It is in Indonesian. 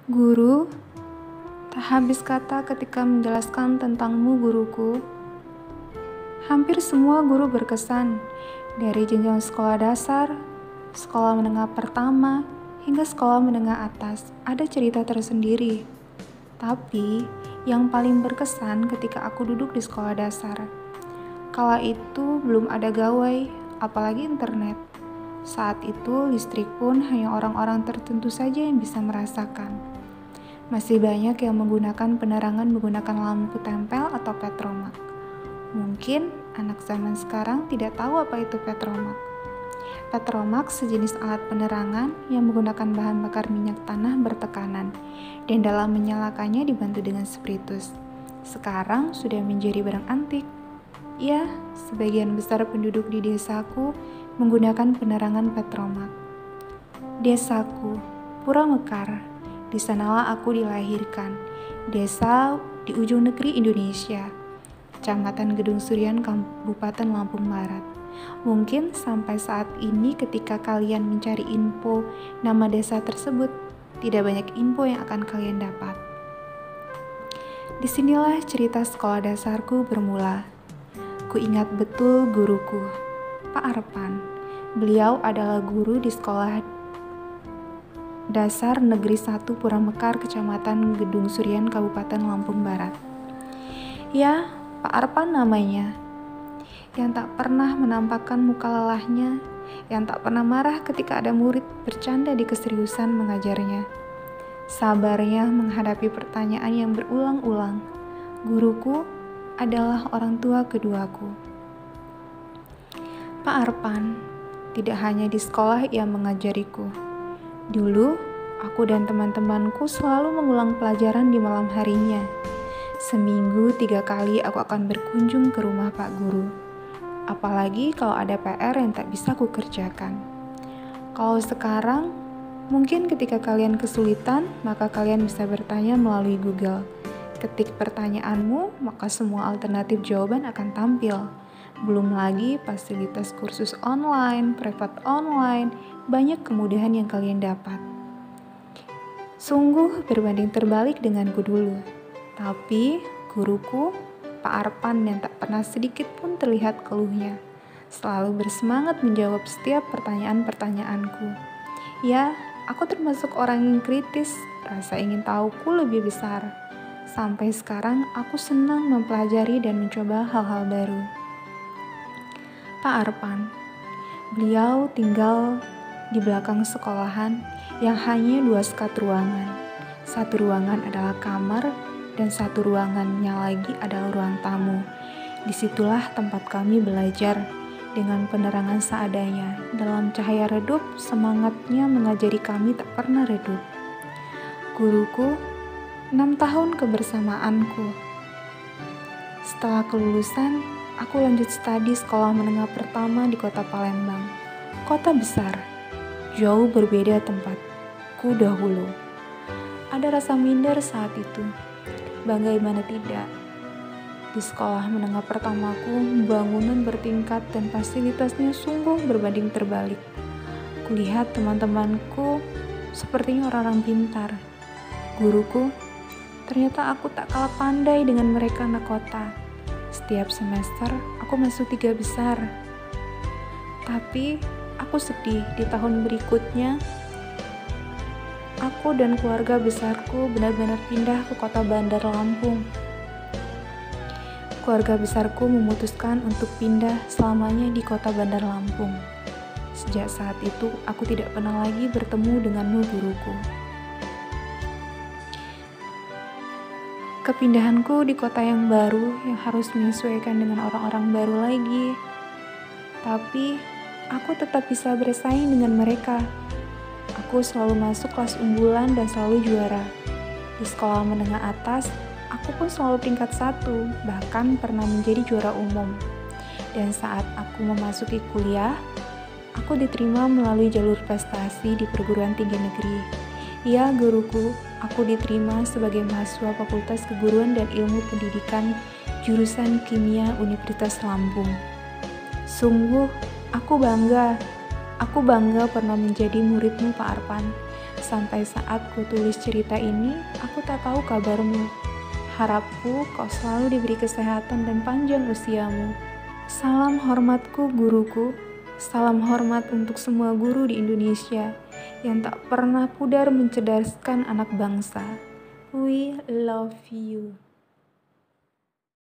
Guru, tak habis kata ketika menjelaskan tentangmu guruku. Hampir semua guru berkesan, dari jenjang sekolah dasar, sekolah menengah pertama, hingga sekolah menengah atas, ada cerita tersendiri. Tapi, yang paling berkesan ketika aku duduk di sekolah dasar. Kala itu belum ada gawai, apalagi internet. Saat itu listrik pun hanya orang-orang tertentu saja yang bisa merasakan. Masih banyak yang menggunakan penerangan menggunakan lampu tempel atau petromak. Mungkin anak zaman sekarang tidak tahu apa itu petromak. Petromak sejenis alat penerangan yang menggunakan bahan bakar minyak tanah bertekanan dan dalam menyalakannya dibantu dengan spiritus. Sekarang sudah menjadi barang antik. Ya, sebagian besar penduduk di desaku menggunakan penerangan petromak. Desaku, Pura Mekar. Di sanalah aku dilahirkan. Desa di ujung negeri Indonesia. Kecamatan Gedung Surian, Kabupaten Lampung Barat. Mungkin sampai saat ini ketika kalian mencari info nama desa tersebut, tidak banyak info yang akan kalian dapat. Disinilah cerita sekolah dasarku bermula. Ku ingat betul guruku, Pak Arpan. Beliau adalah guru di sekolah dasar Negeri 1 Pura Mekar, Kecamatan Gedung Surian, Kabupaten Lampung Barat. Ya, Pak Arpan namanya. Yang tak pernah menampakkan muka lelahnya, yang tak pernah marah ketika ada murid bercanda di keseriusan mengajarnya. Sabarnya menghadapi pertanyaan yang berulang-ulang. Guruku adalah orang tua keduaku. Pak Arpan, tidak hanya di sekolah ia mengajariku. Dulu, aku dan teman-temanku selalu mengulang pelajaran di malam harinya. Seminggu 3 kali aku akan berkunjung ke rumah Pak Guru. Apalagi kalau ada PR yang tak bisa kukerjakan. Kalau sekarang, mungkin ketika kalian kesulitan, maka kalian bisa bertanya melalui Google. Ketik pertanyaanmu, maka semua alternatif jawaban akan tampil. Belum lagi fasilitas kursus online, privat online, banyak kemudahan yang kalian dapat. Sungguh berbanding terbalik denganku dulu. Tapi guruku, Pak Arpan, yang tak pernah sedikit pun terlihat keluhnya, selalu bersemangat menjawab setiap pertanyaan-pertanyaanku. Ya, aku termasuk orang yang kritis, rasa ingin tahuku lebih besar. Sampai sekarang aku senang mempelajari dan mencoba hal-hal baru. Pak Arpan, beliau tinggal di belakang sekolahan yang hanya 2 sekat ruangan. Satu ruangan adalah kamar dan satu ruangannya lagi adalah ruang tamu. Disitulah tempat kami belajar dengan penerangan seadanya. Dalam cahaya redup, semangatnya mengajari kami tak pernah redup. Guruku 6 tahun kebersamaanku. Setelah kelulusan, aku lanjut studi sekolah menengah pertama di kota Palembang. Kota besar, jauh berbeda tempatku dahulu. Ada rasa minder saat itu. Bagaimana tidak? Di sekolah menengah pertamaku, bangunan bertingkat dan fasilitasnya sungguh berbanding terbalik. Kulihat teman-temanku sepertinya orang-orang pintar. Guruku, ternyata aku tak kalah pandai dengan mereka anak kota. Setiap semester, aku masuk 3 besar. Tapi, aku sedih di tahun berikutnya, aku dan keluarga besarku benar-benar pindah ke kota Bandar Lampung. Keluarga besarku memutuskan untuk pindah selamanya di kota Bandar Lampung. Sejak saat itu, aku tidak pernah lagi bertemu denganmu, guruku. Kepindahanku di kota yang baru yang harus menyesuaikan dengan orang-orang baru lagi. Tapi, aku tetap bisa bersaing dengan mereka. Aku selalu masuk kelas unggulan dan selalu juara. Di sekolah menengah atas, aku pun selalu peringkat 1, bahkan pernah menjadi juara umum. Dan saat aku memasuki kuliah, aku diterima melalui jalur prestasi di perguruan tinggi negeri. Ya, guruku, aku diterima sebagai mahasiswa Fakultas Keguruan dan Ilmu Pendidikan jurusan Kimia Universitas Lampung. Sungguh, aku bangga pernah menjadi muridmu, Pak Arpan. Sampai saat ku tulis cerita ini, aku tak tahu kabarmu. Harapku kau selalu diberi kesehatan dan panjang usiamu. Salam hormatku guruku, salam hormat untuk semua guru di Indonesia yang tak pernah pudar mencerdaskan anak bangsa. We love you.